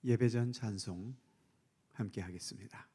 예배전 찬송 함께 하겠습니다.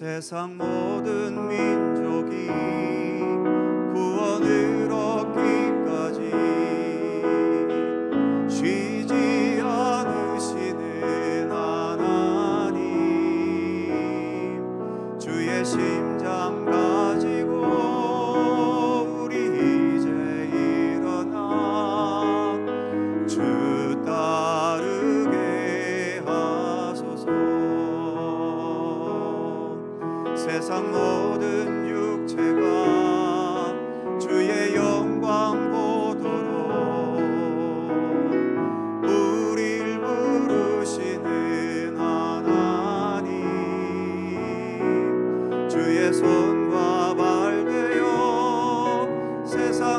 세상 모든 민족이 구원을 얻기까지 쉬지 않으시는 하나님, 주의 심장 가지고 우리 이제 일어나 주 따르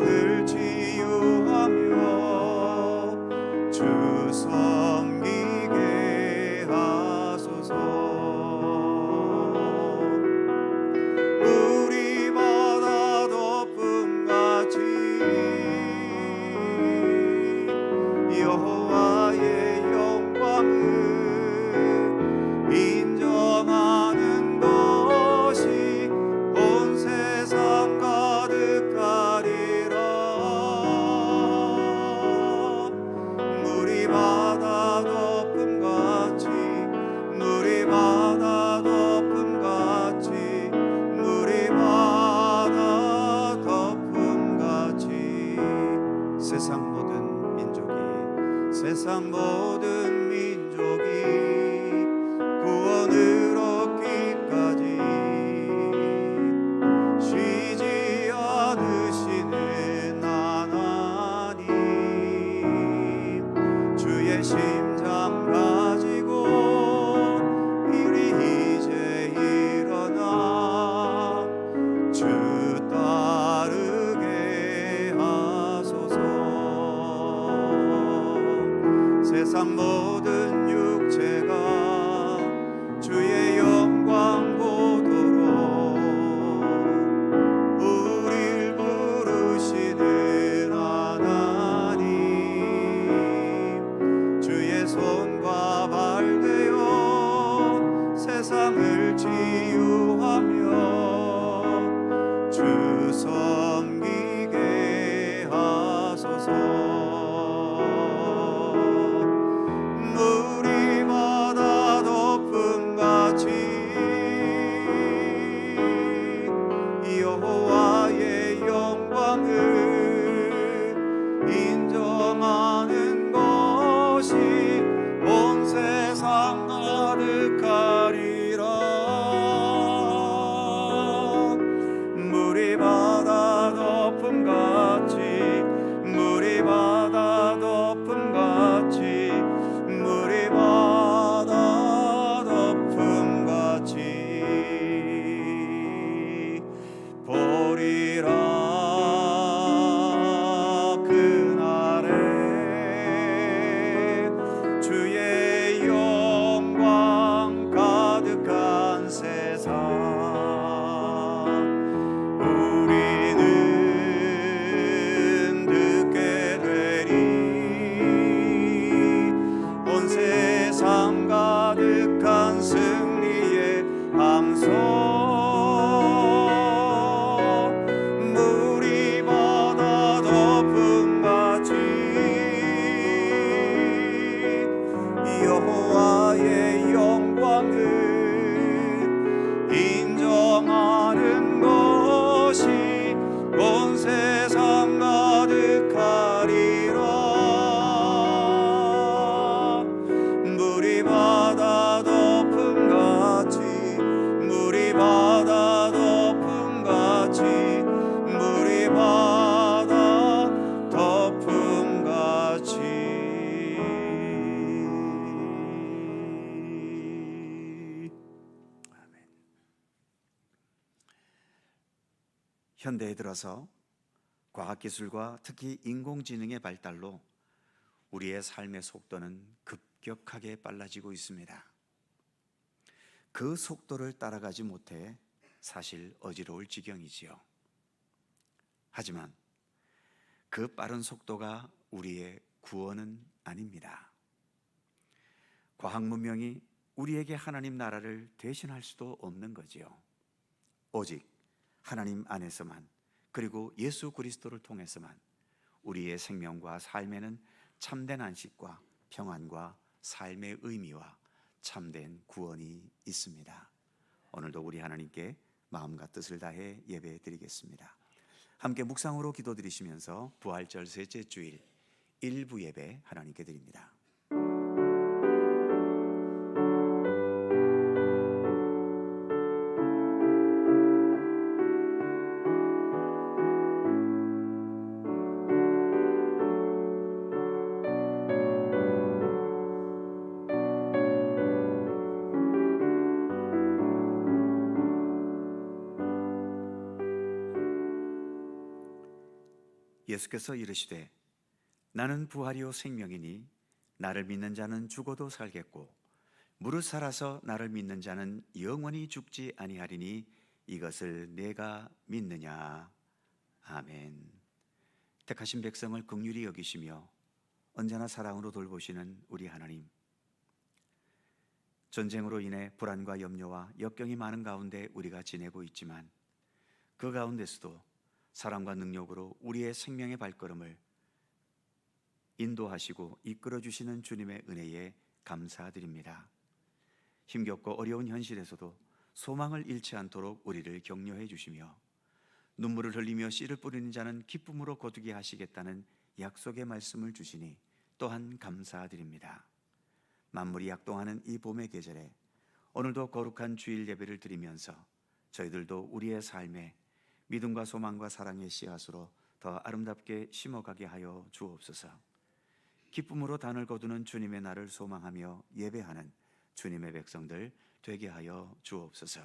세상을 치유하며 주 섬기게 하소서. 물이 바다 덮음같이 여호와의 영광을 인정하는 것이 온 세상 가득하리라. 물이 바다 덮음같이 물이 바다 덮음같이 물이 바다 덮음같이 세상 모든 민족이 구원을 얻기까지 쉬지 않으시는 하나님, 주의 심장 가지고 우리 이제 일어나 주 따르게 하소서. 세상 모든 육체가 주의 영광 보도록 우릴 부르시는 하나님, 주의 손과 발 되어 세상을 치유하며 주 섬기게 하소서. 여호와의 영광을 인정하는 것이 온 세상 가득하리라. 물이 바다 덮음같이 물이 바다 덮음같이 물이 바다 덮음같이 보리라. 그날에 주의 영광 가득한 세상 우리는 듣게 되리. 온 세상 가득한 승리의 함성 여호와의 영광을 인정하는 것이 온 세상 가득하리라. 물이 바다 덮음같이 물이 바다 덮음같이 물이 바다 덮음같이 현대에 들어서 과학기술과 특히 인공지능의 발달로 우리의 삶의 속도는 급격하게 빨라지고 있습니다. 그 속도를 따라가지 못해 사실 어지러울 지경이지요. 하지만 그 빠른 속도가 우리의 구원은 아닙니다. 과학 문명이 우리에게 하나님 나라를 대신할 수도 없는 거지요. 오직 하나님 안에서만, 그리고 예수 그리스도를 통해서만 우리의 생명과 삶에는 참된 안식과 평안과 삶의 의미와 참된 구원이 있습니다. 오늘도 우리 하나님께 마음과 뜻을 다해 예배 드리겠습니다. 함께 묵상으로 기도드리시면서 부활절 셋째 주일 일부 예배 하나님께 드립니다. 예수께서 이르시되 나는 부활이요 생명이니 나를 믿는 자는 죽어도 살겠고 무릇 살아서 나를 믿는 자는 영원히 죽지 아니하리니 이것을 내가 믿느냐. 아멘. 택하신 백성을 긍휼히 여기시며 언제나 사랑으로 돌보시는 우리 하나님, 전쟁으로 인해 불안과 염려와 역경이 많은 가운데 우리가 지내고 있지만 그 가운데서도 사랑과 능력으로 우리의 생명의 발걸음을 인도하시고 이끌어 주시는 주님의 은혜에 감사드립니다. 힘겹고 어려운 현실에서도 소망을 잃지 않도록 우리를 격려해 주시며 눈물을 흘리며 씨를 뿌리는 자는 기쁨으로 거두게 하시겠다는 약속의 말씀을 주시니 또한 감사드립니다. 만물이 약동하는 이 봄의 계절에 오늘도 거룩한 주일 예배를 드리면서 저희들도 우리의 삶에 믿음과 소망과 사랑의 씨앗으로 더 아름답게 심어가게 하여 주옵소서. 기쁨으로 단을 거두는 주님의 날을 소망하며 예배하는 주님의 백성들 되게 하여 주옵소서.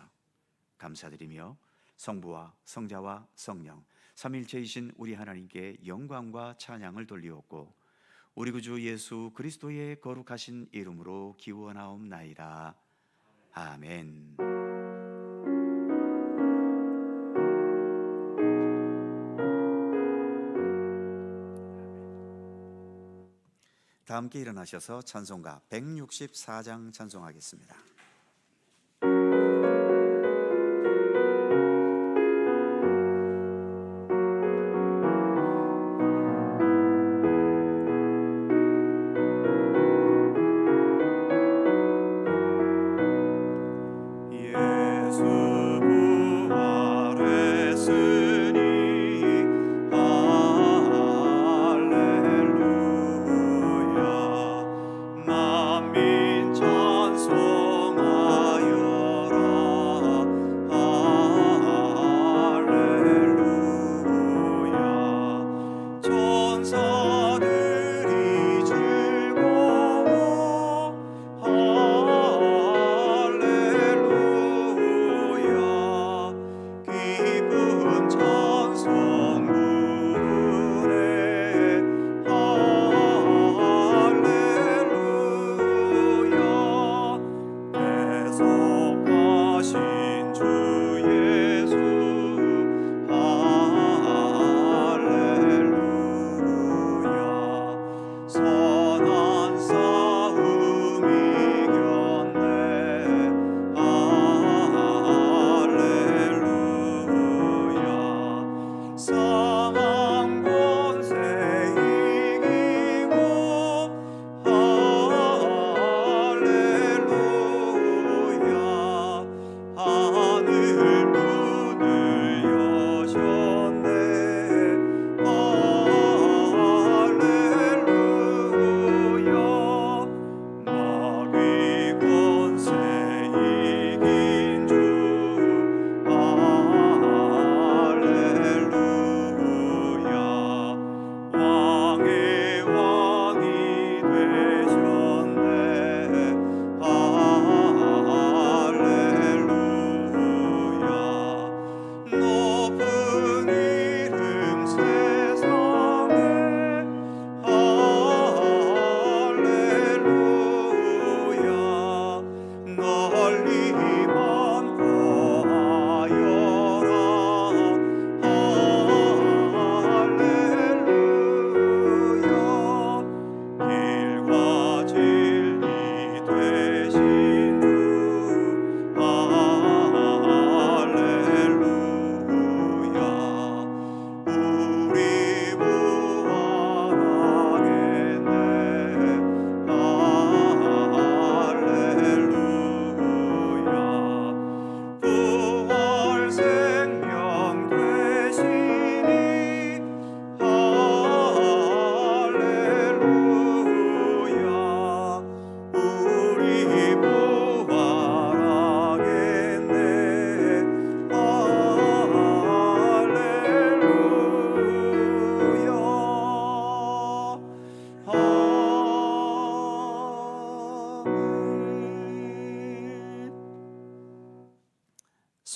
감사드리며 성부와 성자와 성령 삼일체이신 우리 하나님께 영광과 찬양을 돌리옵고 우리 구주 예수 그리스도의 거룩하신 이름으로 기원하옵나이다. 아멘. 다 함께 일어나셔서 찬송가 164장 찬송하겠습니다.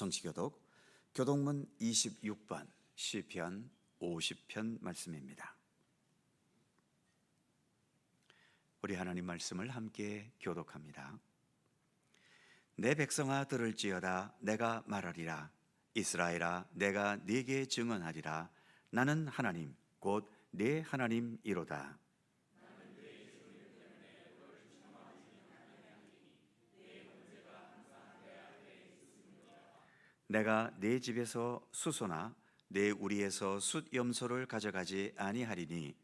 성취교독 교독문 26번 시편 50편 말씀입니다. 우리 하나님 말씀을 함께 교독합니다. 내 백성아 들을지어다. 내가 말하리라. 이스라엘아 내가 네게 증언하리라. 나는 하나님 곧 네 하나님이로다. 내가 네 집에서 수소나 내 우리에서 숫염소를 가져가지 아니하리니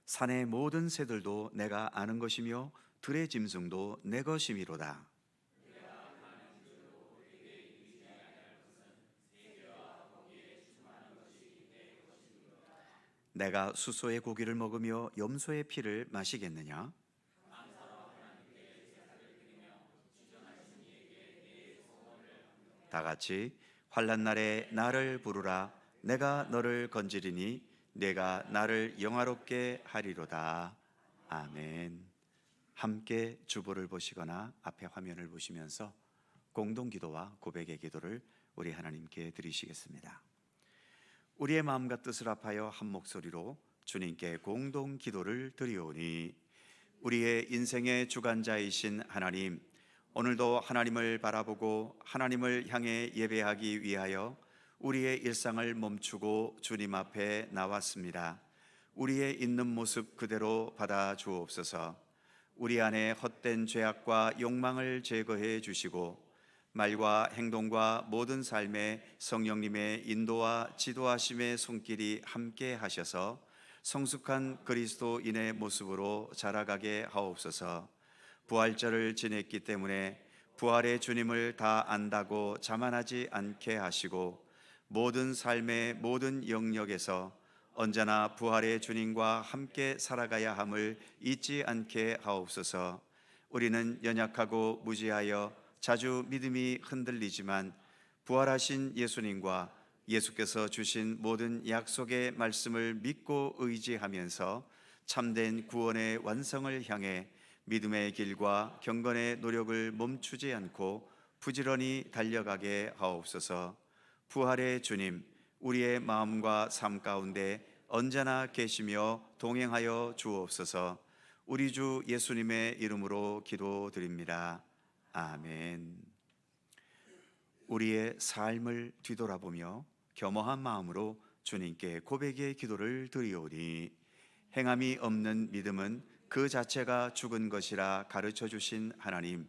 산의 모든 새들도 내가 아는 것이며 들의 짐승도 내 것이미로다. 내가 수소의 고기를 먹으며 염소의 피를 마시겠느냐? 다 같이 환난 날에 나를 부르라. 내가 너를 건지리니 내가 나를 영화롭게 하리로다. 아멘. 함께 주보를 보시거나 앞에 화면을 보시면서 공동기도와 고백의 기도를 우리 하나님께 드리시겠습니다. 우리의 마음과 뜻을 합하여 한 목소리로 주님께 공동기도를 드리오니, 우리의 인생의 주관자이신 하나님, 오늘도 하나님을 바라보고 하나님을 향해 예배하기 위하여 우리의 일상을 멈추고 주님 앞에 나왔습니다. 우리의 있는 모습 그대로 받아 주옵소서. 우리 안에 헛된 죄악과 욕망을 제거해 주시고 말과 행동과 모든 삶에 성령님의 인도와 지도하심의 손길이 함께 하셔서 성숙한 그리스도인의 모습으로 자라가게 하옵소서. 부활절을 지냈기 때문에 부활의 주님을 다 안다고 자만하지 않게 하시고 모든 삶의 모든 영역에서 언제나 부활의 주님과 함께 살아가야 함을 잊지 않게 하옵소서. 우리는 연약하고 무지하여 자주 믿음이 흔들리지만 부활하신 예수님과 예수께서 주신 모든 약속의 말씀을 믿고 의지하면서 참된 구원의 완성을 향해 믿음의 길과 경건의 노력을 멈추지 않고 부지런히 달려가게 하옵소서. 부활의 주님, 우리의 마음과 삶 가운데 언제나 계시며 동행하여 주옵소서. 우리 주 예수님의 이름으로 기도드립니다. 아멘. 우리의 삶을 뒤돌아보며 겸허한 마음으로 주님께 고백의 기도를 드리오니, 행함이 없는 믿음은 그 자체가 죽은 것이라 가르쳐 주신 하나님,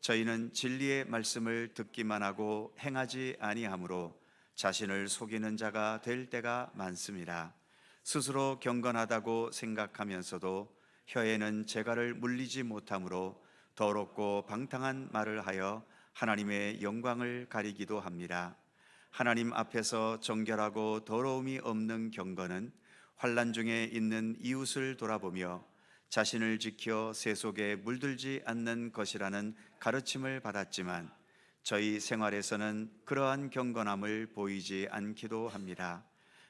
저희는 진리의 말씀을 듣기만 하고 행하지 아니하므로 자신을 속이는 자가 될 때가 많습니다. 스스로 경건하다고 생각하면서도 혀에는 재갈을 물리지 못하므로 더럽고 방탕한 말을 하여 하나님의 영광을 가리기도 합니다. 하나님 앞에서 정결하고 더러움이 없는 경건은 환난 중에 있는 이웃을 돌아보며 자신을 지켜 세속에 물들지 않는 것이라는 가르침을 받았지만 저희 생활에서는 그러한 경건함을 보이지 않기도 합니다.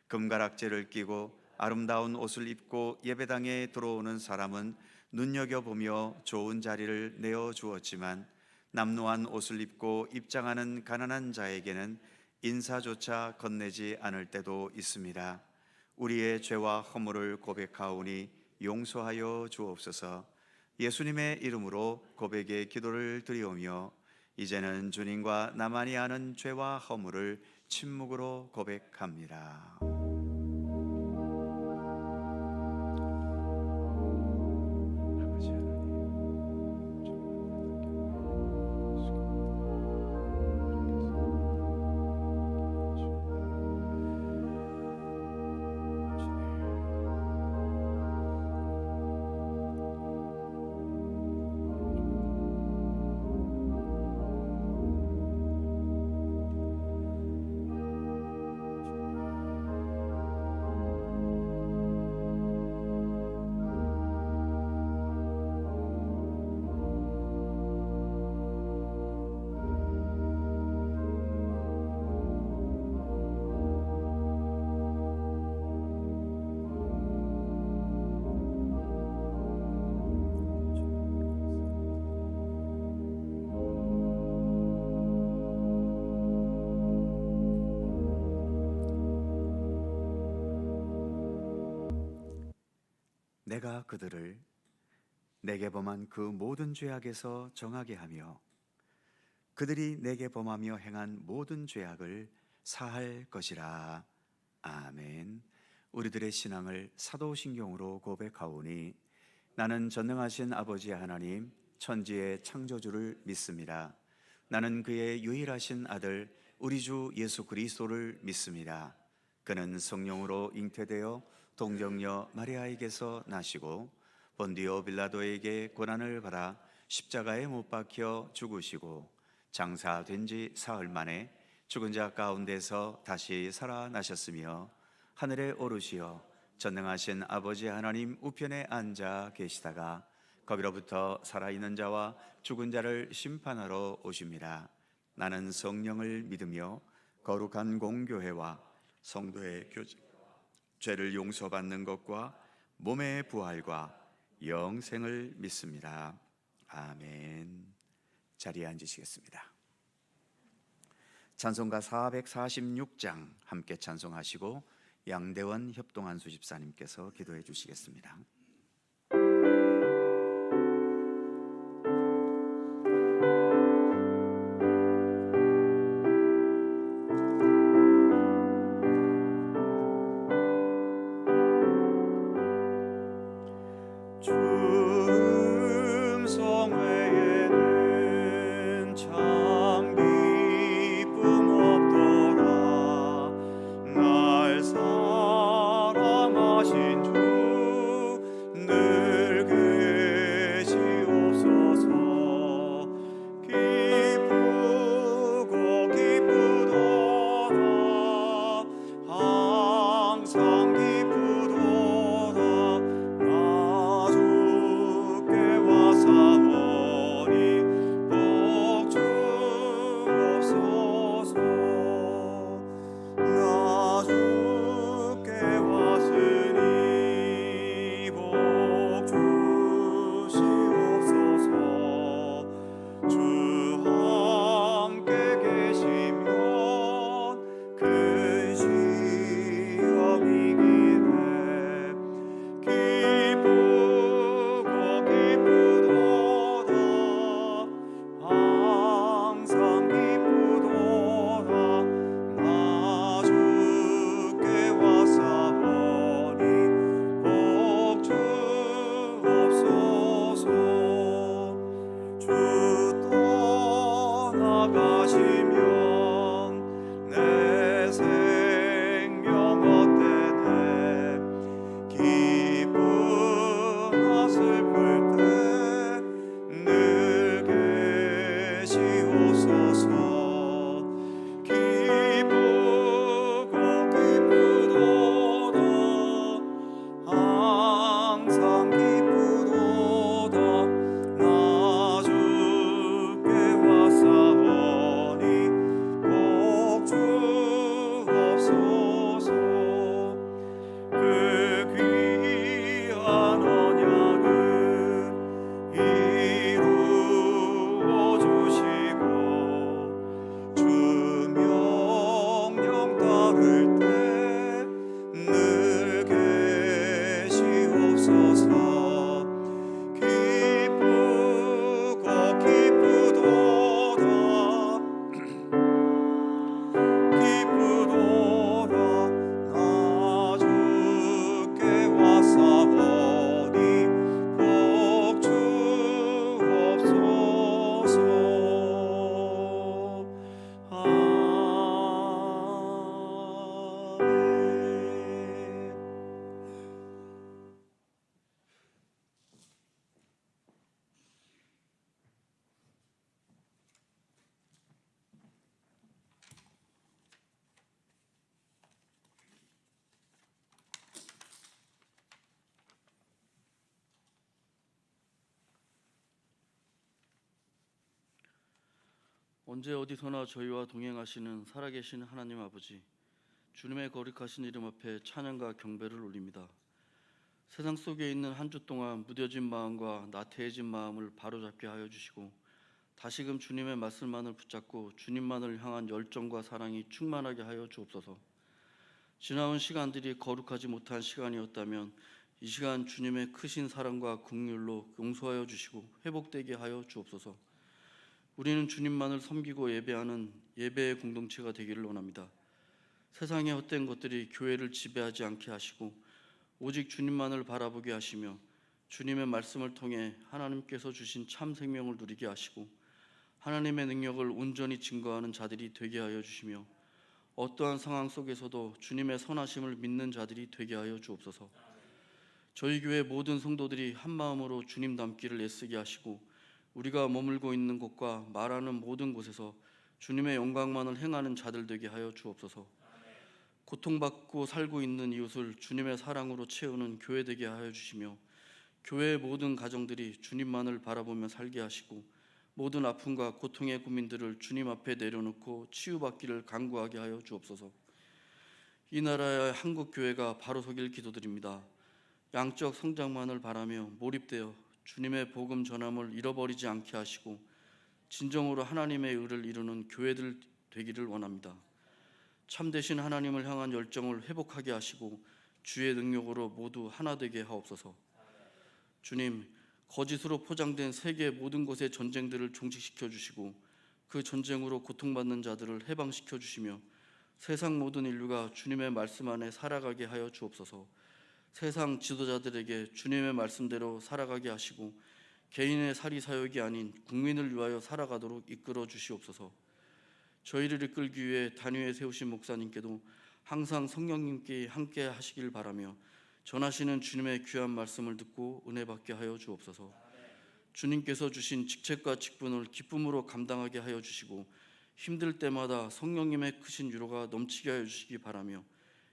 금가락지를 끼고 아름다운 옷을 입고 예배당에 들어오는 사람은 눈여겨보며 좋은 자리를 내어주었지만 남루한 옷을 입고 입장하는 가난한 자에게는 인사조차 건네지 않을 때도 있습니다. 우리의 죄와 허물을 고백하오니 용서하여 주옵소서. 예수님의 이름으로 고백의 기도를 드리오며 이제는 주님과 나만이 아는 죄와 허물을 침묵으로 고백합니다. 내가 그들을 내게 범한 그 모든 죄악에서 정하게 하며 그들이 내게 범하며 행한 모든 죄악을 사할 것이라. 아멘. 우리들의 신앙을 사도신경으로 고백하오니 나는 전능하신 아버지 하나님 천지의 창조주를 믿습니다. 나는 그의 유일하신 아들 우리 주 예수 그리스도를 믿습니다. 그는 성령으로 잉태되어 동정녀 마리아에게서 나시고 본디오 빌라도에게 고난을 받아 십자가에 못 박혀 죽으시고 장사된 지 사흘 만에 죽은 자 가운데서 다시 살아나셨으며 하늘에 오르시어 전능하신 아버지 하나님 우편에 앉아 계시다가 거기로부터 살아있는 자와 죽은 자를 심판하러 오십니다. 나는 성령을 믿으며 거룩한 공교회와 성도의 교제, 죄를 용서받는 것과 몸의 부활과 영생을 믿습니다. 아멘. 자리에 앉으시겠습니다. 찬송가 446장 함께 찬송하시고 양대원 협동한수 집사님께서 기도해 주시겠습니다. 중성회에는 참 기쁨 없더라. 날 사랑하신 주 늘 계시옵소서. 기쁘고 기쁘도다. 항상 기쁘도다. 나 주께 와사오니 복 주옵소서. 나 주께 왔으니 복 주시옵소서. 주 함께 계시면 큰 시험이기네. 기쁘고 기쁘도다. 항상 기쁘도다. 나 주께 와사오니 복 주옵소서. 주 떠나가시면 내 생명 헛되네. 기쁘나 슬플 때 늘 계시옵소서. 기쁘고 기쁘도다. 항상 기쁘도다. 나 주께 와사오니 복 주옵소서. 그 귀한 언약을 이루어 주시고 주 명령 따를 때 늘 계시옵소서. 기쁘고 기쁘도다. 기쁘도다. 나 주께 와사오니 복 주옵소서. 아멘. 언제 어디서나 저희와 동행하시는 살아계신 하나님 아버지, 주님의 거룩하신 이름 앞에 찬양과 경배를 올립니다. 세상 속에 있는 한 주 동안 무뎌진 마음과 나태해진 마음을 바로잡게 하여 주시고 다시금 주님의 말씀만을 붙잡고 주님만을 향한 열정과 사랑이 충만하게 하여 주옵소서. 지나온 시간들이 거룩하지 못한 시간이었다면 이 시간 주님의 크신 사랑과 긍휼로 용서하여 주시고 회복되게 하여 주옵소서. 우리는 주님만을 섬기고 예배하는 예배의 공동체가 되기를 원합니다. 세상의 헛된 것들이 교회를 지배하지 않게 하시고 오직 주님만을 바라보게 하시며 주님의 말씀을 통해 하나님께서 주신 참 생명을 누리게 하시고 하나님의 능력을 온전히 증거하는 자들이 되게 하여 주시며 어떠한 상황 속에서도 주님의 선하심을 믿는 자들이 되게 하여 주옵소서. 저희 교회 모든 성도들이 한 마음으로 주님 닮기를 애쓰게 하시고 우리가 머물고 있는 곳과 말하는 모든 곳에서 주님의 영광만을 행하는 자들 되게 하여 주옵소서. 고통받고 살고 있는 이웃을 주님의 사랑으로 채우는 교회 되게 하여 주시며 교회의 모든 가정들이 주님만을 바라보며 살게 하시고 모든 아픔과 고통의 고민들을 주님 앞에 내려놓고 치유받기를 간구하게 하여 주옵소서. 이 나라의 한국 교회가 바로 서길 기도드립니다. 양적 성장만을 바라며 몰입되어 주님의 복음 전함을 잃어버리지 않게 하시고 진정으로 하나님의 의를 이루는 교회들 되기를 원합니다. 참되신 하나님을 향한 열정을 회복하게 하시고 주의 능력으로 모두 하나 되게 하옵소서. 주님, 거짓으로 포장된 세계 모든 곳의 전쟁들을 종식시켜 주시고 그 전쟁으로 고통받는 자들을 해방시켜 주시며 세상 모든 인류가 주님의 말씀 안에 살아가게 하여 주옵소서. 세상 지도자들에게 주님의 말씀대로 살아가게 하시고 개인의 사리사욕이 아닌 국민을 위하여 살아가도록 이끌어 주시옵소서. 저희를 이끌기 위해 단위에 세우신 목사님께도 항상 성령님께 함께 하시길 바라며 전하시는 주님의 귀한 말씀을 듣고 은혜 받게 하여 주옵소서. 주님께서 주신 직책과 직분을 기쁨으로 감당하게 하여 주시고 힘들 때마다 성령님의 크신 위로가 넘치게 하여 주시기 바라며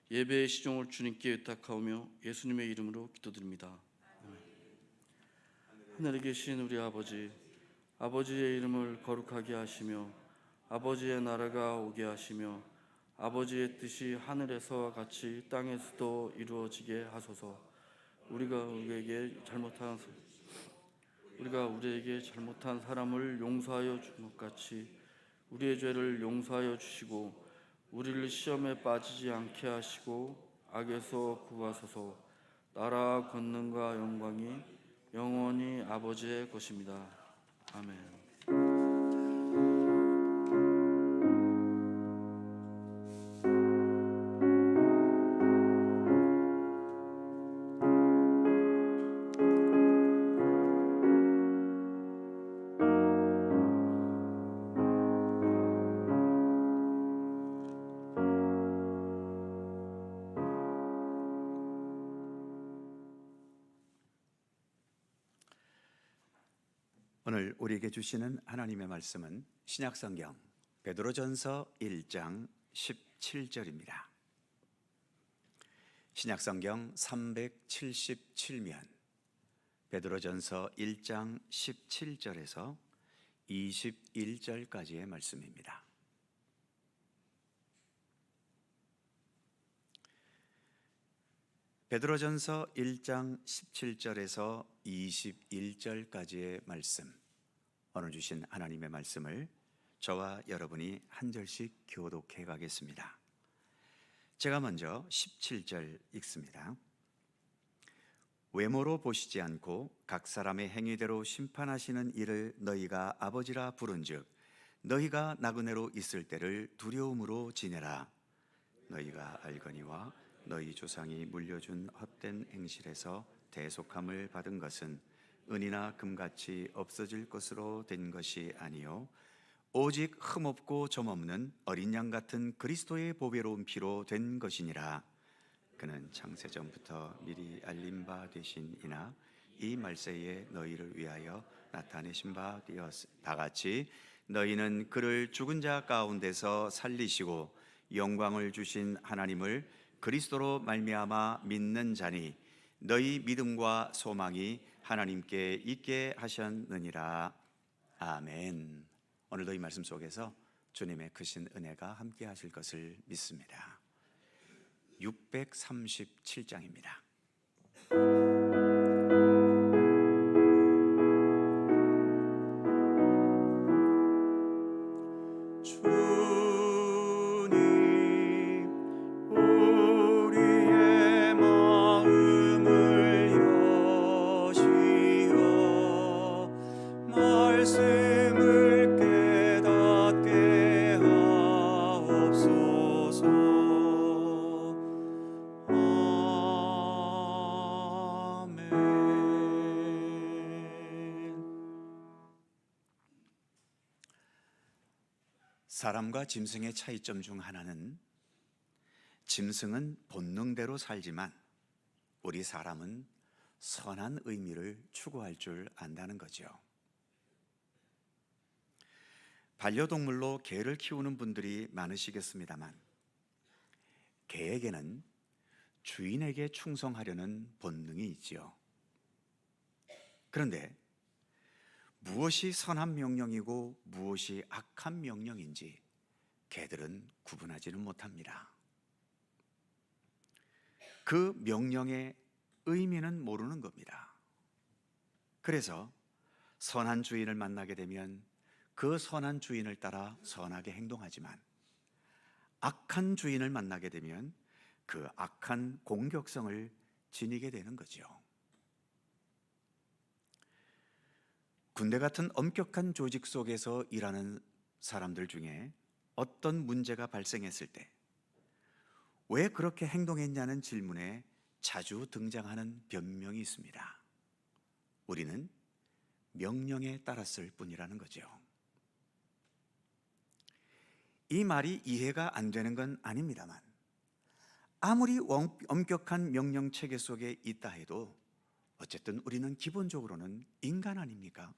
예배의 시종을 주님께 의탁하오며 예수님의 이름으로 기도드립니다. 아멘. 하늘에 계신 우리 아버지, 아버지의 이름을 거룩하게 하시며 아버지의 나라가 오게 하시며 아버지의 뜻이 하늘에서와 같이 땅에서도 이루어지게 하소서. 우리가 우리에게 잘못한 사람을 용서하여 준 것 같이 우리의 죄를 용서하여 주시고 우리를 시험에 빠지지 않게 하시고 악에서 구하소서. 나라와 권능과 영광이 영원히 아버지의 것입니다. 아멘. 오늘 우리에게 주시는 하나님의 말씀은 신약성경 베드로전서 1장 17절입니다. 신약성경 377면 베드로전서 1장 17절에서 21절까지의 말씀입니다. 베드로전서 1장 17절에서 21절까지의 말씀, 오늘 주신 하나님의 말씀을 저와 여러분이 한 절씩 교독해 가겠습니다. 제가 먼저 17절 읽습니다. 외모로 보시지 않고 각 사람의 행위대로 심판하시는 이를 너희가 아버지라 부른즉 너희가 나그네로 있을 때를 두려움으로 지내라. 너희가 알거니와 너희 조상이 물려준 헛된 행실에서 대속함을 받은 것은 은이나 금같이 없어질 것으로 된 것이 아니요 오직 흠없고 점없는 어린 양 같은 그리스도의 보배로운 피로 된 것이니라. 그는 창세전부터 미리 알린 바 되신이나 이 말세에 너희를 위하여 나타내신 바 되었으. 다같이 너희는 그를 죽은 자 가운데서 살리시고 영광을 주신 하나님을 그리스도로 말미암아 믿는 자니 너희 믿음과 소망이 하나님께 있게 하셨느니라. 아멘. 오늘도 이 말씀 속에서 주님의 크신 은혜가 함께 하실 것을 믿습니다. 637장입니다. 주님 우리의 마음을 사람과 짐승의 차이점 중 하나는 짐승은 본능대로 살지만 우리 사람은 선한 의미를 추구할 줄 안다는 거죠. 반려동물로 개를 키우는 분들이 많으시겠습니다만 개에게는 주인에게 충성하려는 본능이 있지요. 그런데 무엇이 선한 명령이고 무엇이 악한 명령인지 개들은 구분하지는 못합니다. 그 명령의 의미는 모르는 겁니다. 그래서 선한 주인을 만나게 되면 그 선한 주인을 따라 선하게 행동하지만 악한 주인을 만나게 되면 그 악한 공격성을 지니게 되는 거죠. 군대 같은 엄격한 조직 속에서 일하는 사람들 중에 어떤 문제가 발생했을 때 왜 그렇게 행동했냐는 질문에 자주 등장하는 변명이 있습니다. 우리는 명령에 따랐을 뿐이라는 거죠. 이 말이 이해가 안 되는 건 아닙니다만 아무리 엄격한 명령 체계 속에 있다 해도 어쨌든 우리는 기본적으로는 인간 아닙니까?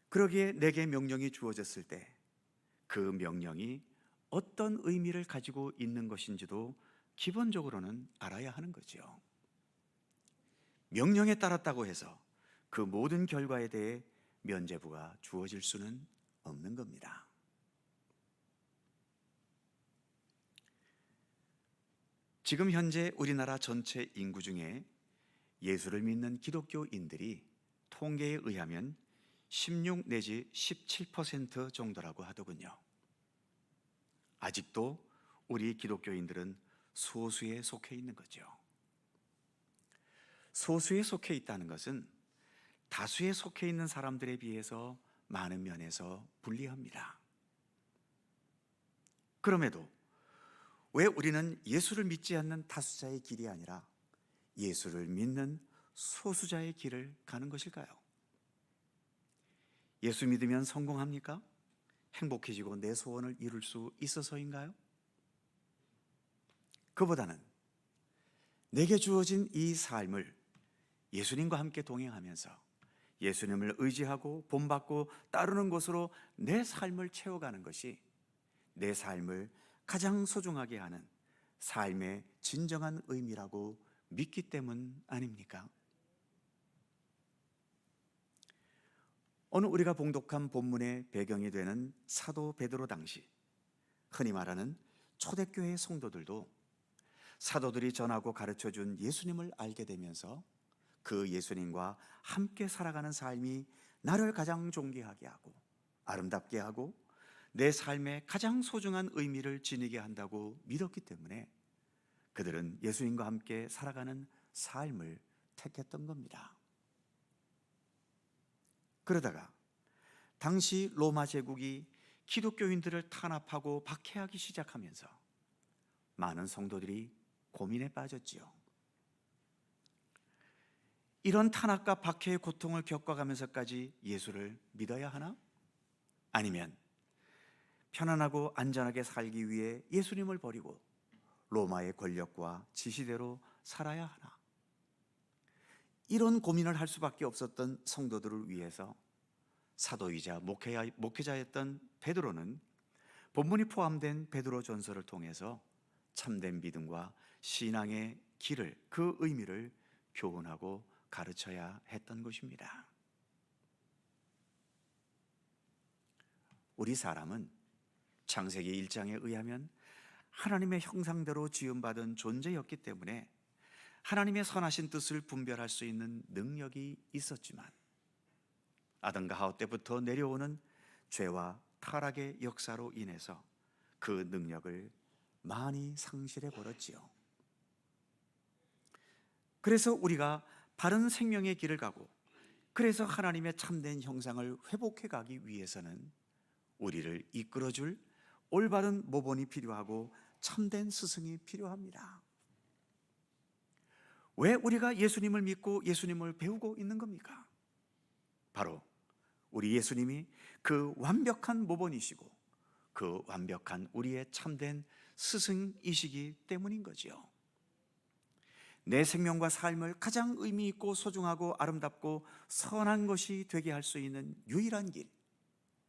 그러기에 내게 명령이 주어졌을 때 그 명령이 어떤 의미를 가지고 있는 것인지도 기본적으로는 알아야 하는 거죠. 명령에 따랐다고 해서 그 모든 결과에 대해 면죄부가 주어질 수는 없는 겁니다. 지금 현재 우리나라 전체 인구 중에 예수를 믿는 기독교인들이 통계에 의하면 16 내지 17% 정도라고 하더군요. 아직도 우리 기독교인들은 소수에 속해 있는 거죠. 소수에 속해 있다는 것은 다수에 속해 있는 사람들에 비해서 많은 면에서 불리합니다. 그럼에도 왜 우리는 예수를 믿지 않는 다수자의 길이 아니라 예수를 믿는 소수자의 길을 가는 것일까요? 예수 믿으면 성공합니까? 행복해지고 내 소원을 이룰 수 있어서인가요? 그보다는 내게 주어진 이 삶을 예수님과 함께 동행하면서 예수님을 의지하고 본받고 따르는 것으로 내 삶을 채워가는 것이 내 삶을 가장 소중하게 하는 삶의 진정한 의미라고 믿기 때문 아닙니까? 오늘 우리가 봉독한 본문의 배경이 되는 사도 베드로 당시 흔히 말하는 초대교회 성도들도 사도들이 전하고 가르쳐준 예수님을 알게 되면서 그 예수님과 함께 살아가는 삶이 나를 가장 존귀하게 하고 아름답게 하고 내 삶에 가장 소중한 의미를 지니게 한다고 믿었기 때문에 그들은 예수님과 함께 살아가는 삶을 택했던 겁니다. 그러다가 당시 로마 제국이 기독교인들을 탄압하고 박해하기 시작하면서 많은 성도들이 고민에 빠졌지요. 이런 탄압과 박해의 고통을 겪어가면서까지 예수를 믿어야 하나? 아니면 편안하고 안전하게 살기 위해 예수님을 버리고 로마의 권력과 지시대로 살아야 하나? 이런 고민을 할 수밖에 없었던 성도들을 위해서 사도이자 목회자였던 베드로는 본문이 포함된 베드로 전서를 통해서 참된 믿음과 신앙의 길을, 그 의미를 교훈하고 가르쳐야 했던 것입니다. 우리 사람은 창세기 1장에 의하면 하나님의 형상대로 지음받은 존재였기 때문에 하나님의 선하신 뜻을 분별할 수 있는 능력이 있었지만 아담과 하와 때부터 내려오는 죄와 타락의 역사로 인해서 그 능력을 많이 상실해 버렸지요. 그래서 우리가 바른 생명의 길을 가고 그래서 하나님의 참된 형상을 회복해 가기 위해서는 우리를 이끌어줄 올바른 모본이 필요하고 참된 스승이 필요합니다. 왜 우리가 예수님을 믿고 예수님을 배우고 있는 겁니까? 바로 우리 예수님이 그 완벽한 모본이시고 그 완벽한 우리의 참된 스승이시기 때문인 거지요. 내 생명과 삶을 가장 의미 있고 소중하고 아름답고 선한 것이 되게 할 수 있는 유일한 길,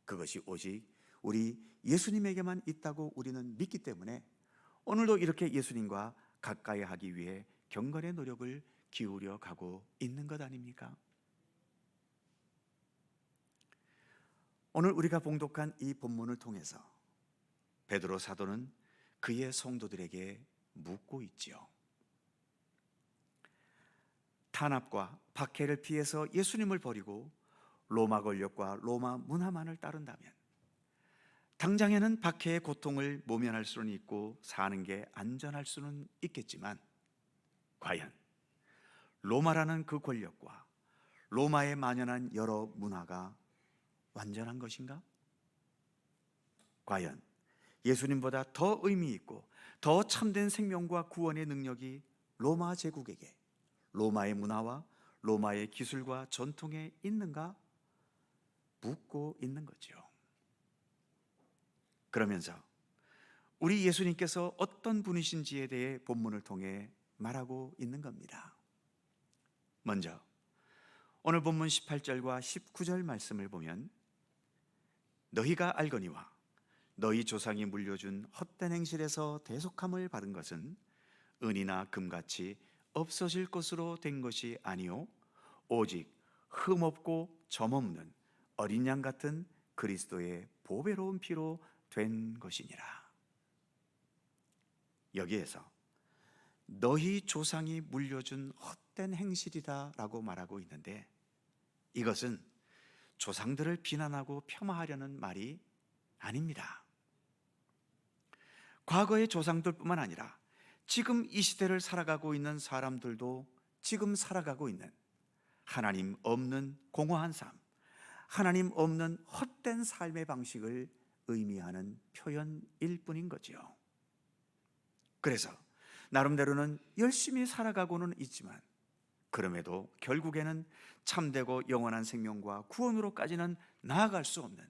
그것이 오직 우리 예수님에게만 있다고 우리는 믿기 때문에 오늘도 이렇게 예수님과 가까이 하기 위해 경건의 노력을 기울여 가고 있는 것 아닙니까? 오늘 우리가 봉독한 이 본문을 통해서 베드로 사도는 그의 성도들에게 묻고 있지요. 탄압과 박해를 피해서 예수님을 버리고 로마 권력과 로마 문화만을 따른다면 당장에는 박해의 고통을 모면할 수는 있고 사는 게 안전할 수는 있겠지만 과연 로마라는 그 권력과 로마에 만연한 여러 문화가 완전한 것인가? 과연 예수님보다 더 의미 있고 더 참된 생명과 구원의 능력이 로마 제국에게 로마의 문화와 로마의 기술과 전통에 있는가? 묻고 있는 거죠. 그러면서 우리 예수님께서 어떤 분이신지에 대해 본문을 통해 말하고 있는 겁니다. 먼저 오늘 본문 18절과 19절 말씀을 보면 너희가 알거니와 너희 조상이 물려준 헛된 행실에서 대속함을 받은 것은 은이나 금같이 없어질 것으로 된 것이 아니요 오직 흠없고 점없는 어린 양 같은 그리스도의 보배로운 피로 된 것이니라. 여기에서 너희 조상이 물려준 헛된 행실이다 라고 말하고 있는데 이것은 조상들을 비난하고 폄하하려는 말이 아닙니다. 과거의 조상들뿐만 아니라 지금 이 시대를 살아가고 있는 사람들도 지금 살아가고 있는 하나님 없는 공허한 삶, 하나님 없는 헛된 삶의 방식을 의미하는 표현일 뿐인 거지요. 그래서 나름대로는 열심히 살아가고는 있지만 그럼에도 결국에는 참되고 영원한 생명과 구원으로까지는 나아갈 수 없는,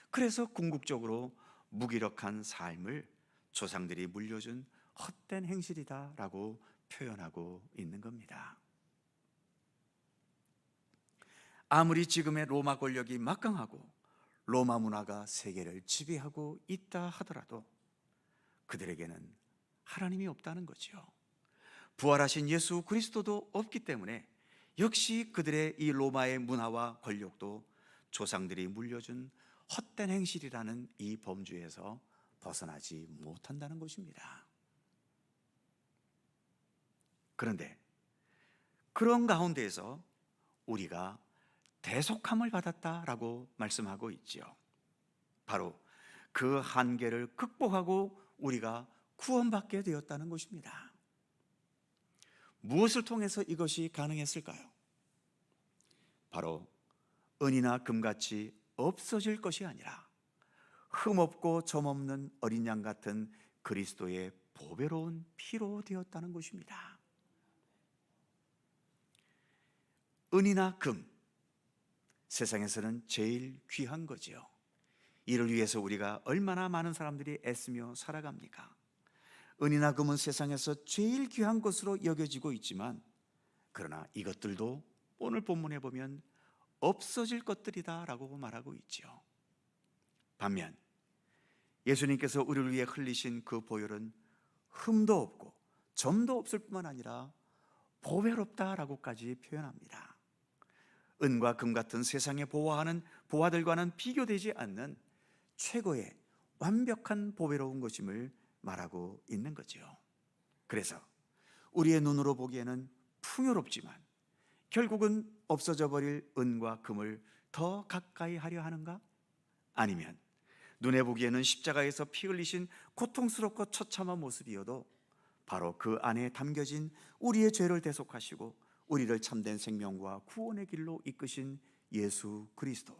그래서 궁극적으로 무기력한 삶을 조상들이 물려준 헛된 행실이다라고 표현하고 있는 겁니다. 아무리 지금의 로마 권력이 막강하고 로마 문화가 세계를 지배하고 있다 하더라도 그들에게는 하나님이 없다는 거죠. 부활하신 예수 그리스도도 없기 때문에 역시 그들의 이 로마의 문화와 권력도 조상들이 물려준 헛된 행실이라는 이 범주에서 벗어나지 못한다는 것입니다. 그런데 그런 가운데에서 우리가 대속함을 받았다라고 말씀하고 있지요. 바로 그 한계를 극복하고 우리가 구원받게 되었다는 것입니다. 무엇을 통해서 이것이 가능했을까요? 바로 은이나 금같이 없어질 것이 아니라 흠없고 점없는 어린 양 같은 그리스도의 보배로운 피로 되었다는 것입니다. 은이나 금, 세상에서는 제일 귀한 거지요. 이를 위해서 우리가 얼마나 많은 사람들이 애쓰며 살아갑니까? 은이나 금은 세상에서 제일 귀한 것으로 여겨지고 있지만 그러나 이것들도 오늘 본문에 보면 없어질 것들이다라고 말하고 있지요. 반면 예수님께서 우리를 위해 흘리신 그 보혈은 흠도 없고 점도 없을 뿐만 아니라 보배롭다라고까지 표현합니다. 은과 금 같은 세상에 보호하는 보화들과는 비교되지 않는 최고의 완벽한 보배로운 것임을 말하고 있는 거죠. 그래서 우리의 눈으로 보기에는 풍요롭지만 결국은 없어져 버릴 은과 금을 더 가까이 하려 하는가? 아니면 눈에 보기에는 십자가에서 피 흘리신 고통스럽고 처참한 모습이어도 바로 그 안에 담겨진 우리의 죄를 대속하시고 우리를 참된 생명과 구원의 길로 이끄신 예수 그리스도,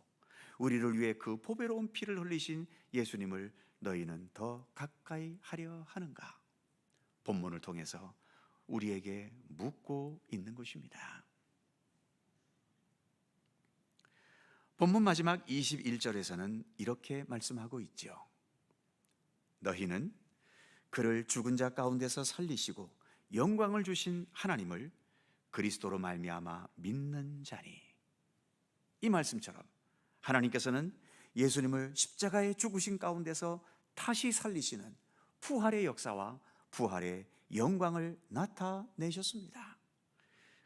우리를 위해 그 보배로운 피를 흘리신 예수님을 너희는 더 가까이 하려 하는가? 본문을 통해서 우리에게 묻고 있는 것입니다. 본문 마지막 21절에서는 이렇게 말씀하고 있죠. 너희는 그를 죽은 자 가운데서 살리시고 영광을 주신 하나님을 그리스도로 말미암아 믿는 자니. 이 말씀처럼 하나님께서는 예수님을 십자가의 죽으신 가운데서 다시 살리시는 부활의 역사와 부활의 영광을 나타내셨습니다.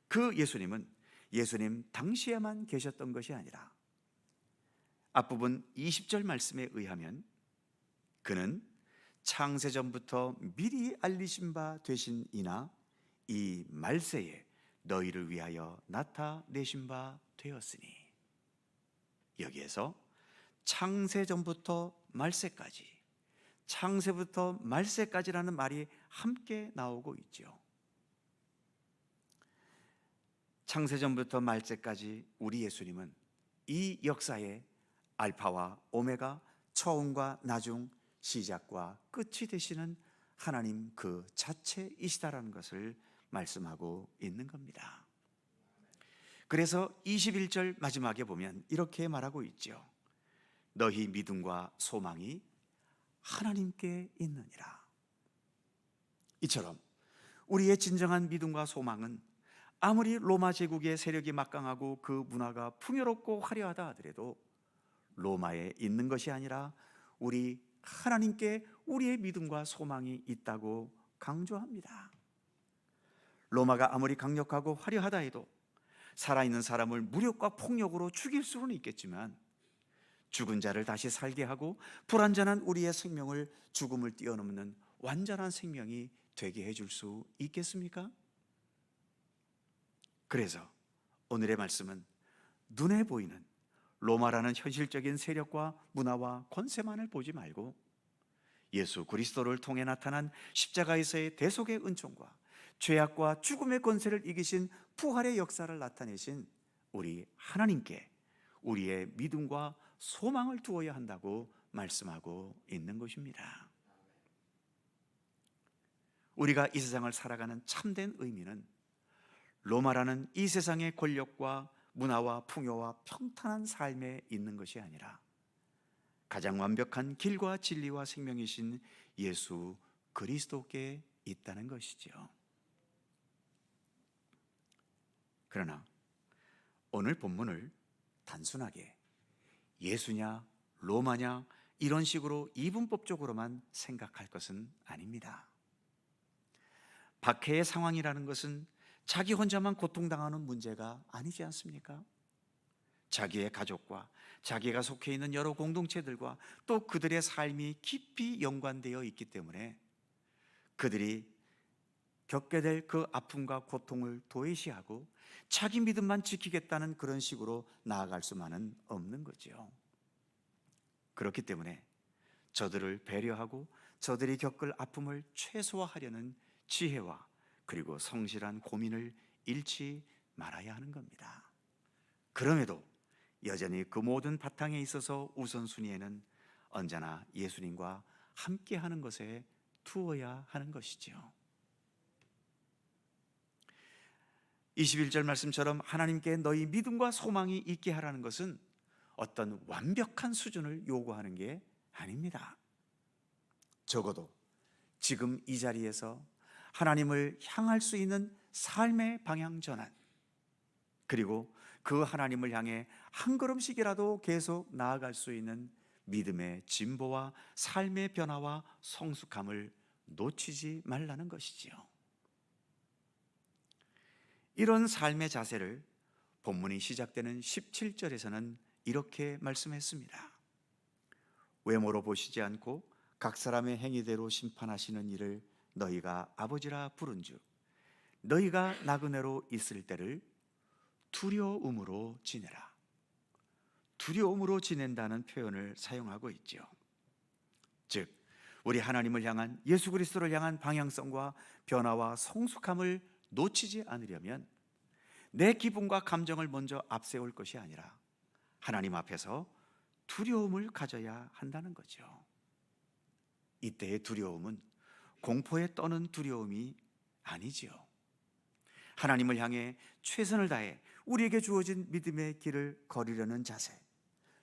그 예수님은 예수님 당시에만 계셨던 것이 아니라 앞부분 20절 말씀에 의하면 그는 창세전부터 미리 알리신 바 되신 이나 이 말세에 너희를 위하여 나타내신 바 되었으니. 여기에서 창세전부터 말세까지, 창세부터 말세까지라는 말이 함께 나오고 있죠. 창세전부터 말세까지 우리 예수님은 이 역사의 알파와 오메가, 처음과 나중, 시작과 끝이 되시는 하나님 그 자체이시다라는 것을 말씀하고 있는 겁니다. 그래서 21절 마지막에 보면 이렇게 말하고 있죠. 너희 믿음과 소망이 하나님께 있느니라. 이처럼 우리의 진정한 믿음과 소망은 아무리 로마 제국의 세력이 막강하고 그 문화가 풍요롭고 화려하다 하더라도 로마에 있는 것이 아니라 우리 하나님께 우리의 믿음과 소망이 있다고 강조합니다. 로마가 아무리 강력하고 화려하다 해도 살아있는 사람을 무력과 폭력으로 죽일 수는 있겠지만 죽은 자를 다시 살게 하고 불완전한 우리의 생명을 죽음을 뛰어넘는 완전한 생명이 되게 해줄 수 있겠습니까? 그래서 오늘의 말씀은 눈에 보이는 로마라는 현실적인 세력과 문화와 권세만을 보지 말고 예수 그리스도를 통해 나타난 십자가에서의 대속의 은총과 죄악과 죽음의 권세를 이기신 부활의 역사를 나타내신 우리 하나님께 우리의 믿음과 소망을 두어야 한다고 말씀하고 있는 것입니다. 우리가 이 세상을 살아가는 참된 의미는 로마라는 이 세상의 권력과 문화와 풍요와 평탄한 삶에 있는 것이 아니라 가장 완벽한 길과 진리와 생명이신 예수 그리스도께 있다는 것이죠. 그러나 오늘 본문을 단순하게 예수냐 로마냐 이런 식으로 이분법적으로만 생각할 것은 아닙니다. 박해의 상황이라는 것은 자기 혼자만 고통당하는 문제가 아니지 않습니까? 자기의 가족과 자기가 속해 있는 여러 공동체들과 또 그들의 삶이 깊이 연관되어 있기 때문에 그들이 겪게 될 그 아픔과 고통을 도외시하고 자기 믿음만 지키겠다는 그런 식으로 나아갈 수만은 없는 거죠. 그렇기 때문에 저들을 배려하고 저들이 겪을 아픔을 최소화하려는 지혜와 그리고 성실한 고민을 잃지 말아야 하는 겁니다. 그럼에도 여전히 그 모든 바탕에 있어서 우선순위에는 언제나 예수님과 함께하는 것에 두어야 하는 것이죠. 21절 말씀처럼 하나님께 너희 믿음과 소망이 있게 하라는 것은 어떤 완벽한 수준을 요구하는 게 아닙니다. 적어도 지금 이 자리에서 하나님을 향할 수 있는 삶의 방향 전환, 그리고 그 하나님을 향해 한 걸음씩이라도 계속 나아갈 수 있는 믿음의 진보와 삶의 변화와 성숙함을 놓치지 말라는 것이지요. 이런 삶의 자세를 본문이 시작되는 17절에서는 이렇게 말씀했습니다. 외모로 보시지 않고 각 사람의 행위대로 심판하시는 이를 너희가 아버지라 부른즉 너희가 나그네로 있을 때를 두려움으로 지내라. 두려움으로 지낸다는 표현을 사용하고 있죠. 즉 우리 하나님을 향한 예수 그리스도를 향한 방향성과 변화와 성숙함을 놓치지 않으려면 내 기분과 감정을 먼저 앞세울 것이 아니라 하나님 앞에서 두려움을 가져야 한다는 거죠. 이때의 두려움은 공포에 떠는 두려움이 아니지요. 하나님을 향해 최선을 다해 우리에게 주어진 믿음의 길을 걸으려는 자세,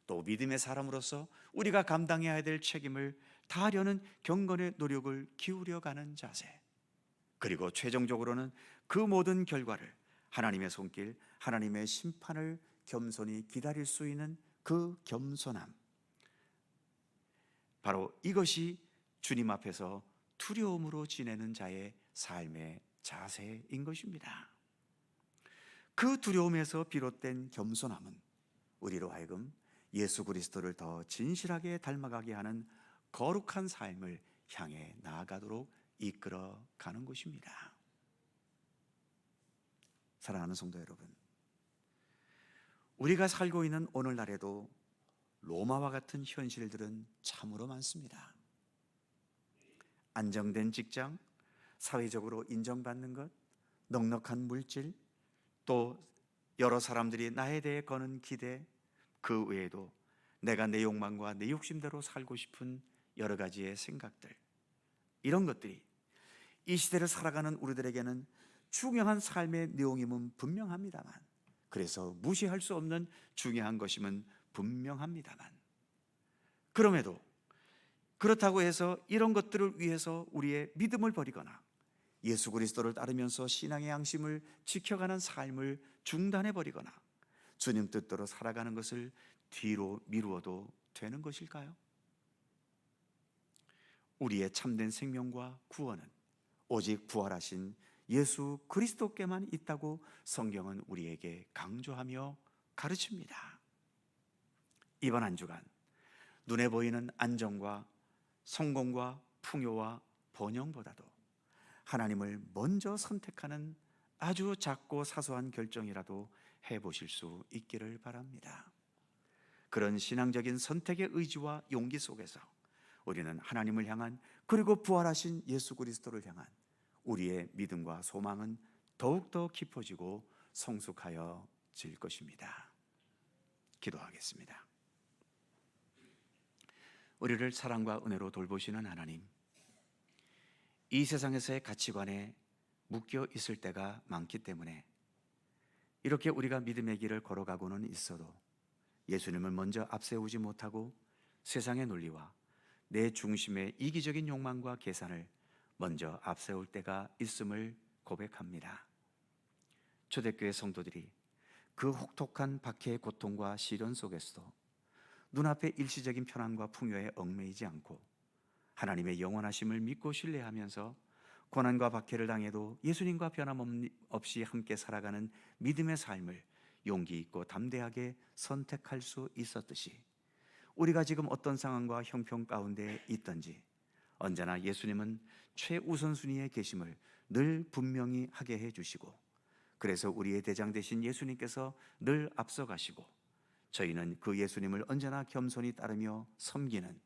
또 믿음의 사람으로서 우리가 감당해야 될 책임을 다하려는 경건의 노력을 기울여가는 자세, 그리고 최종적으로는 그 모든 결과를 하나님의 손길, 하나님의 심판을 겸손히 기다릴 수 있는 그 겸손함, 바로 이것이 주님 앞에서 두려움으로 지내는 자의 삶의 자세인 것입니다. 그 두려움에서 비롯된 겸손함은 우리로 하여금 예수 그리스도를 더 진실하게 닮아가게 하는 거룩한 삶을 향해 나아가도록 이끌어가는 것입니다. 사랑하는 성도 여러분, 우리가 살고 있는 오늘날에도 로마와 같은 현실들은 참으로 많습니다. 안정된 직장, 사회적으로 인정받는 것, 넉넉한 물질, 또 여러 사람들이 나에 대해 거는 기대, 그 외에도 내가 내 욕망과 내 욕심대로 살고 싶은 여러 가지의 생각들, 이런 것들이 이 시대를 살아가는 우리들에게는 중요한 삶의 내용임은 분명합니다만, 그래서 무시할 수 없는 중요한 것임은 분명합니다만, 그럼에도 그렇다고 해서 이런 것들을 위해서 우리의 믿음을 버리거나 예수 그리스도를 따르면서 신앙의 양심을 지켜가는 삶을 중단해 버리거나 주님 뜻대로 살아가는 것을 뒤로 미루어도 되는 것일까요? 우리의 참된 생명과 구원은 오직 부활하신 예수 그리스도께만 있다고 성경은 우리에게 강조하며 가르칩니다. 이번 한 주간 눈에 보이는 안정과 성공과 풍요와 번영보다도 하나님을 먼저 선택하는 아주 작고 사소한 결정이라도 해보실 수 있기를 바랍니다. 그런 신앙적인 선택의 의지와 용기 속에서 우리는 하나님을 향한, 그리고 부활하신 예수 그리스도를 향한 우리의 믿음과 소망은 더욱더 깊어지고 성숙하여질 것입니다. 기도하겠습니다. 우리를 사랑과 은혜로 돌보시는 하나님, 이 세상에서의 가치관에 묶여 있을 때가 많기 때문에 이렇게 우리가 믿음의 길을 걸어가고는 있어도 예수님을 먼저 앞세우지 못하고 세상의 논리와 내 중심의 이기적인 욕망과 계산을 먼저 앞세울 때가 있음을 고백합니다. 초대교회 성도들이 그 혹독한 박해의 고통과 시련 속에서도 눈앞의 일시적인 편안과 풍요에 얽매이지 않고 하나님의 영원하심을 믿고 신뢰하면서 고난과 박해를 당해도 예수님과 변함없이 함께 살아가는 믿음의 삶을 용기 있고 담대하게 선택할 수 있었듯이, 우리가 지금 어떤 상황과 형편 가운데 있든지 언제나 예수님은 최우선순위에 계심을 늘 분명히 하게 해주시고, 그래서 우리의 대장 되신 예수님께서 늘 앞서가시고 저희는 그 예수님을 언제나 겸손히 따르며 섬기는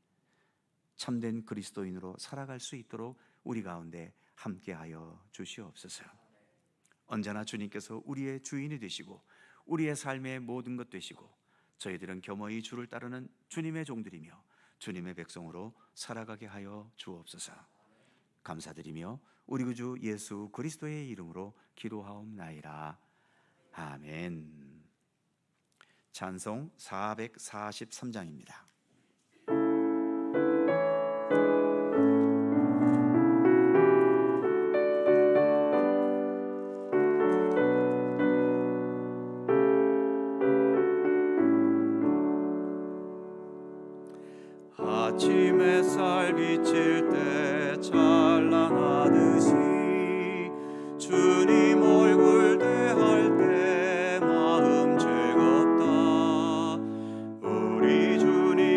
참된 그리스도인으로 살아갈 수 있도록 우리 가운데 함께하여 주시옵소서. 언제나 주님께서 우리의 주인이 되시고 우리의 삶의 모든 것 되시고 저희들은 겸허히 주를 따르는 주님의 종들이며 주님의 백성으로 살아가게 하여 주옵소서. 감사드리며 우리 구주 예수 그리스도의 이름으로 기도하옵나이다. 아멘. 찬송 443장입니다. 아침 햇살 비칠 때 찬란하듯이 주님 얼굴 대할 때 마음 즐겁다. 우리 주님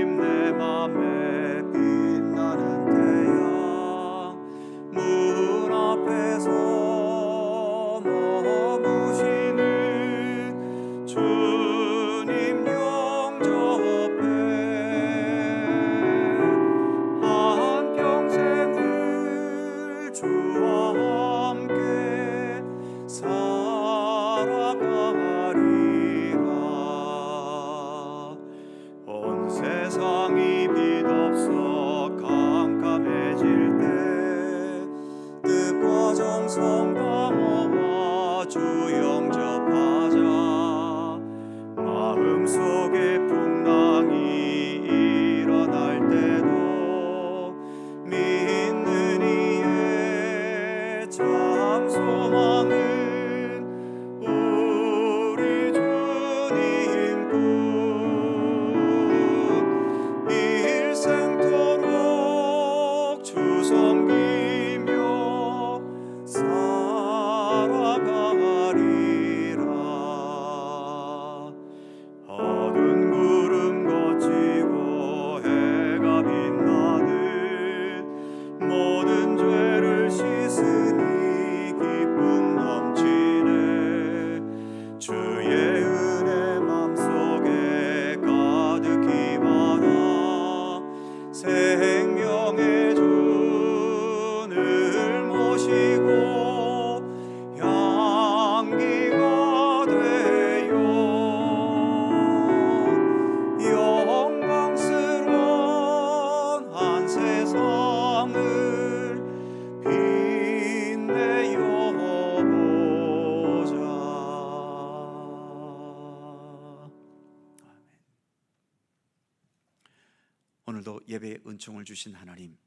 예배의 은총을 주신 하나님,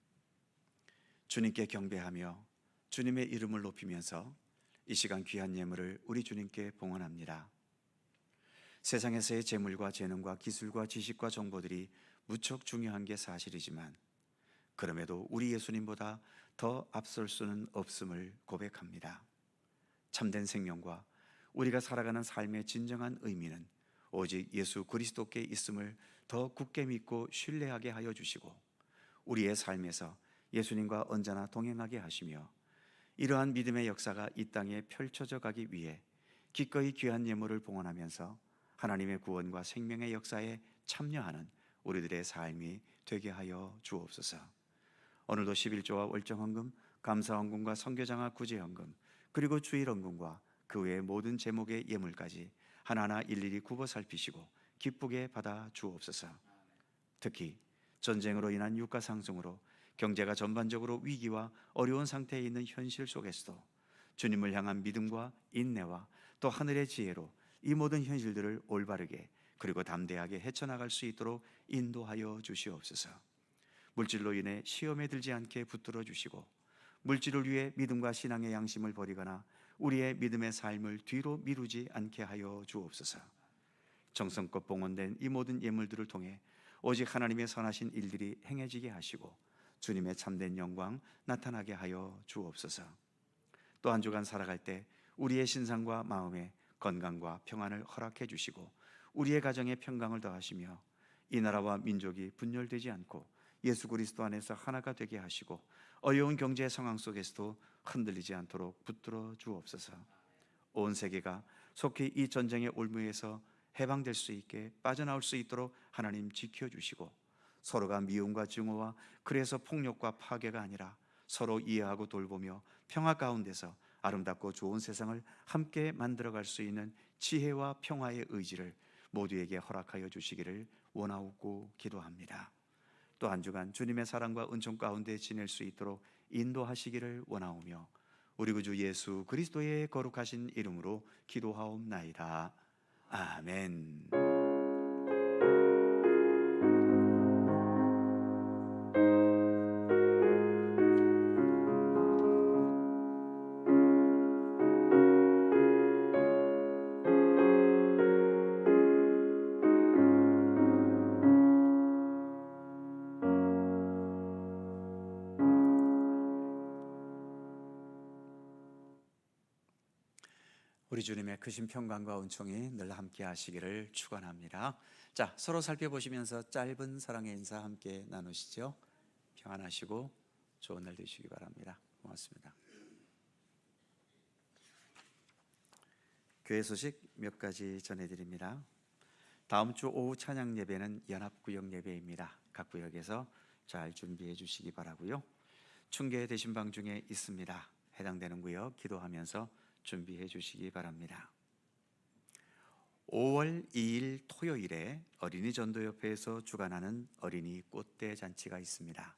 주님께 경배하며 주님의 이름을 높이면서 이 시간 귀한 예물을 우리 주님께 봉헌합니다. 세상에서의 재물과 재능과 기술과 지식과 정보들이 무척 중요한 게 사실이지만 그럼에도 우리 예수님보다 더 앞설 수는 없음을 고백합니다. 참된 생명과 우리가 살아가는 삶의 진정한 의미는 오직 예수 그리스도께 있음을 더 굳게 믿고 신뢰하게 하여 주시고 우리의 삶에서 예수님과 언제나 동행하게 하시며 이러한 믿음의 역사가 이 땅에 펼쳐져 가기 위해 기꺼이 귀한 예물을 봉헌하면서 하나님의 구원과 생명의 역사에 참여하는 우리들의 삶이 되게 하여 주옵소서. 오늘도 11조와 월정헌금, 감사헌금과 선교장학 구제헌금, 그리고 주일헌금과 그 외의 모든 제목의 예물까지 하나하나 일일이 굽어 살피시고 기쁘게 받아 주옵소서. 특히 전쟁으로 인한 유가 상승으로 경제가 전반적으로 위기와 어려운 상태에 있는 현실 속에서도 주님을 향한 믿음과 인내와 또 하늘의 지혜로 이 모든 현실들을 올바르게 그리고 담대하게 헤쳐나갈 수 있도록 인도하여 주시옵소서. 물질로 인해 시험에 들지 않게 붙들어 주시고 물질을 위해 믿음과 신앙의 양심을 버리거나 우리의 믿음의 삶을 뒤로 미루지 않게 하여 주옵소서. 정성껏 봉헌된 이 모든 예물들을 통해 오직 하나님의 선하신 일들이 행해지게 하시고 주님의 참된 영광 나타나게 하여 주옵소서. 또 한 주간 살아갈 때 우리의 신상과 마음에 건강과 평안을 허락해 주시고 우리의 가정에 평강을 더하시며 이 나라와 민족이 분열되지 않고 예수 그리스도 안에서 하나가 되게 하시고 어려운 경제 상황 속에서도 흔들리지 않도록 붙들어 주옵소서. 온 세계가 속히 이 전쟁의 올무에서 해방될 수 있게 빠져나올 수 있도록 하나님 지켜주시고 서로가 미움과 증오와 그래서 폭력과 파괴가 아니라 서로 이해하고 돌보며 평화 가운데서 아름답고 좋은 세상을 함께 만들어갈 수 있는 지혜와 평화의 의지를 모두에게 허락하여 주시기를 원하옵고 기도합니다. 또 한 주간 주님의 사랑과 은총 가운데 지낼 수 있도록 인도하시기를 원하오며 우리 구주 예수 그리스도의 거룩하신 이름으로 기도하옵나이다. 아멘. 우리 주님의 크신 평강과 은총이 늘 함께 하시기를 축원합니다. 자, 서로 살펴보시면서 짧은 사랑의 인사 함께 나누시죠. 평안하시고 좋은 날 되시기 바랍니다. 고맙습니다. 교회 소식 몇 가지 전해드립니다. 다음 주 오후 찬양 예배는 연합구역 예배입니다. 각 구역에서 잘 준비해 주시기 바라고요. 충계 대신방 중에 있습니다. 해당되는 구역 기도하면서 준비해 주시기 바랍니다. 5월 2일 토요일에 어린이 전도협회에서 주관하는 어린이 꽃대 잔치가 있습니다.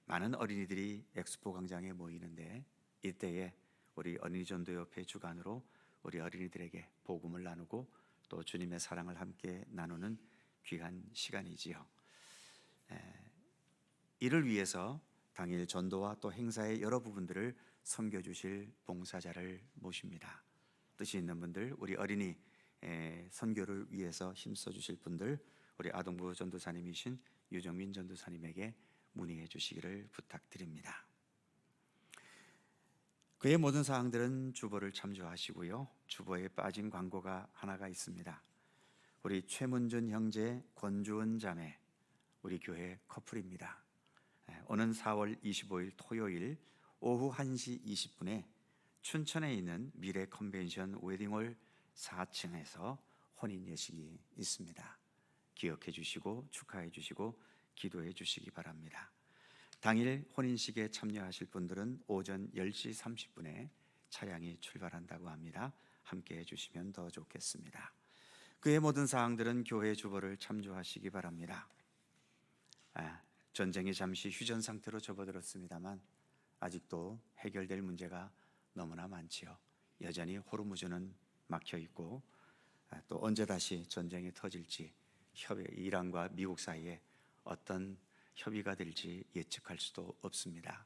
많은 어린이들이 엑스포 광장에 모이는데 이때에 우리 어린이 전도협회 주관으로 우리 어린이들에게 복음을 나누고 또 주님의 사랑을 함께 나누는 귀한 시간이지요. 이를 위해서 당일 전도와 또 행사의 여러 부분들을 섬겨주실 봉사자를 모십니다. 뜻이 있는 분들, 우리 어린이 선교를 위해서 힘써주실 분들, 우리 아동부 전도사님이신 유정민 전도사님에게 문의해 주시기를 부탁드립니다. 그의 모든 사항들은 주보를 참조하시고요. 주보에 빠진 광고가 하나가 있습니다. 우리 최문준 형제, 권주은 자매, 우리 교회 커플입니다. 오는 4월 25일 토요일 오후 1시 20분에 춘천에 있는 미래 컨벤션 웨딩홀 4층에서 혼인 예식이 있습니다. 기억해 주시고 축하해 주시고 기도해 주시기 바랍니다. 당일 혼인식에 참여하실 분들은 오전 10시 30분에 차량이 출발한다고 합니다. 함께 해주시면 더 좋겠습니다. 그의 모든 사항들은 교회 주보를 참조하시기 바랍니다. 전쟁이 잠시 휴전 상태로 접어들었습니다만 아직도 해결될 문제가 너무나 많지요. 여전히 호르무즈는 막혀 있고 또 언제 다시 전쟁이 터질지 이란과 미국 사이에 어떤 협의가 될지 예측할 수도 없습니다.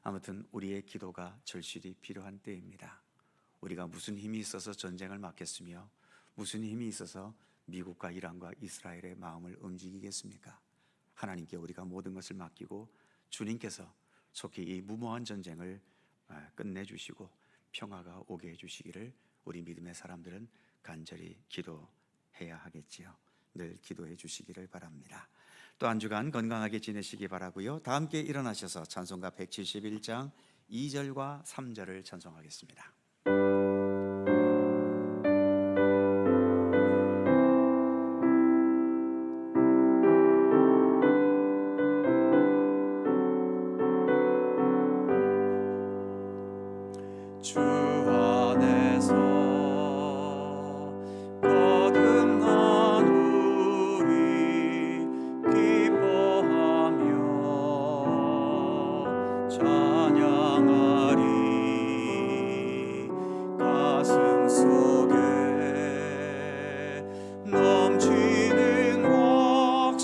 아무튼 우리의 기도가 절실히 필요한 때입니다. 우리가 무슨 힘이 있어서 전쟁을 막겠으며 무슨 힘이 있어서 미국과 이란과 이스라엘의 마음을 움직이겠습니까? 하나님께 우리가 모든 것을 맡기고 주님께서 속히 이 무모한 전쟁을 끝내주시고 평화가 오게 해주시기를 우리 믿음의 사람들은 간절히 기도해야 하겠지요. 늘 기도해 주시기를 바랍니다. 또 한 주간 건강하게 지내시기 바라고요. 다 함께 일어나셔서 찬송가 171장 2절과 3절을 찬송하겠습니다. 주 안에서 거듭난 우리 기뻐하며 찬양하리. 가슴 속에 넘치는 확신,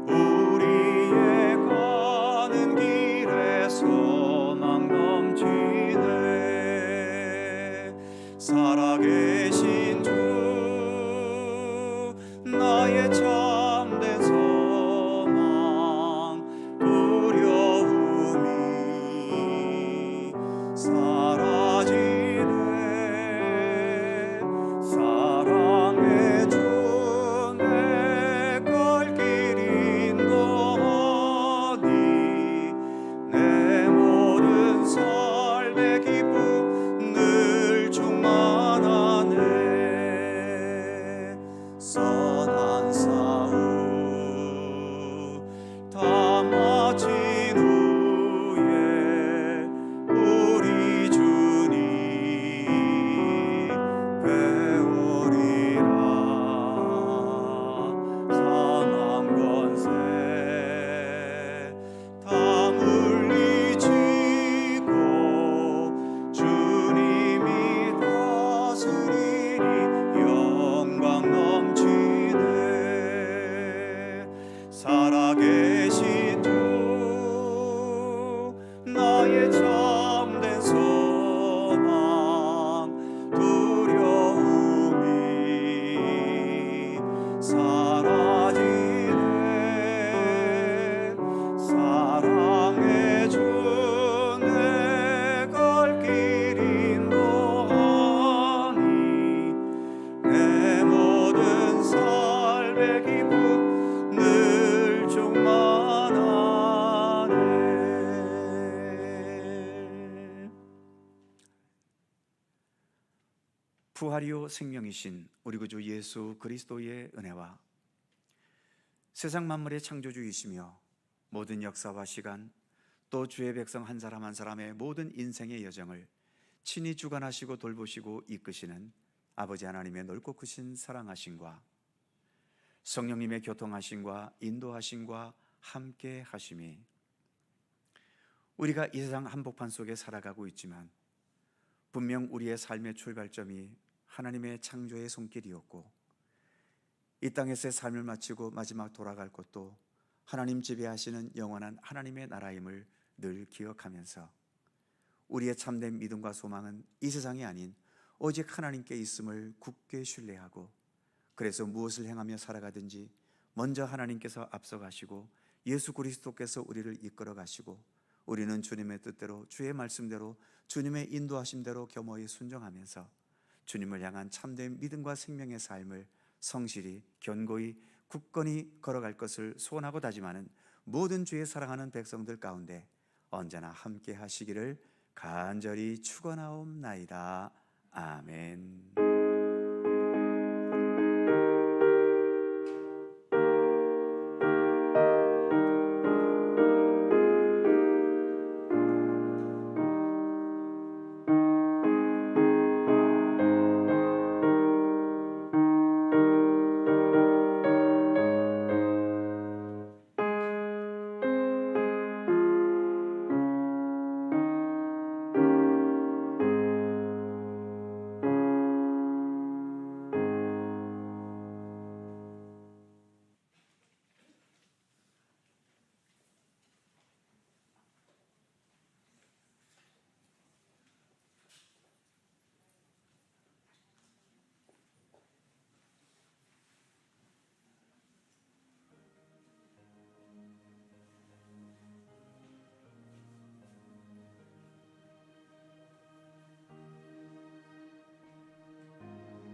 우리의 가는 길에 소망 넘치네. 살아계신 주, 나의 참된 소망, 두려움이 사라지네. 사랑해 주, 내 갈 길 인도하니 내 모든 삶의 기쁨 늘 충만하네. 선한 싸움 다 마친 후에 우리 주님 배우리라. 사망 권세 다 물리치고 주님이 다스리니 영광 넘치네. 살아계신 주, 나의 참된 소망, 두려움이 사라지네. 사랑해 주, 내 갈 길 인도하니 내 모든 삶의 기쁨 늘 충만하네. 부활이요 생명이신 우리 구주 예수 그리스도의 은혜와 세상 만물의 창조주이시며 모든 역사와 시간, 또 주의 백성 한 사람 한 사람의 모든 인생의 여정을 친히 주관하시고 돌보시고 이끄시는 아버지 하나님의 넓고 크신 사랑하심과 성령님의 교통하심과 인도하심과 함께 하심이 우리가 이 세상 한복판 속에 살아가고 있지만 분명 우리의 삶의 출발점이 하나님의 창조의 손길이었고 이 땅에서의 삶을 마치고 마지막 돌아갈 곳도 하나님 지배하시는 영원한 하나님의 나라임을 늘 기억하면서 우리의 참된 믿음과 소망은 이 세상이 아닌 오직 하나님께 있음을 굳게 신뢰하고, 그래서 무엇을 행하며 살아가든지 먼저 하나님께서 앞서가시고 예수 그리스도께서 우리를 이끌어 가시고 우리는 주님의 뜻대로 주의 말씀대로 주님의 인도하심대로 겸허히 순종하면서 주님을 향한 참된 믿음과 생명의 삶을 성실히 견고히 굳건히 걸어갈 것을 소원하고 다짐하는 모든 주의 사랑하는 백성들 가운데 언제나 함께 하시기를 간절히 축원하옵나이다. 아멘.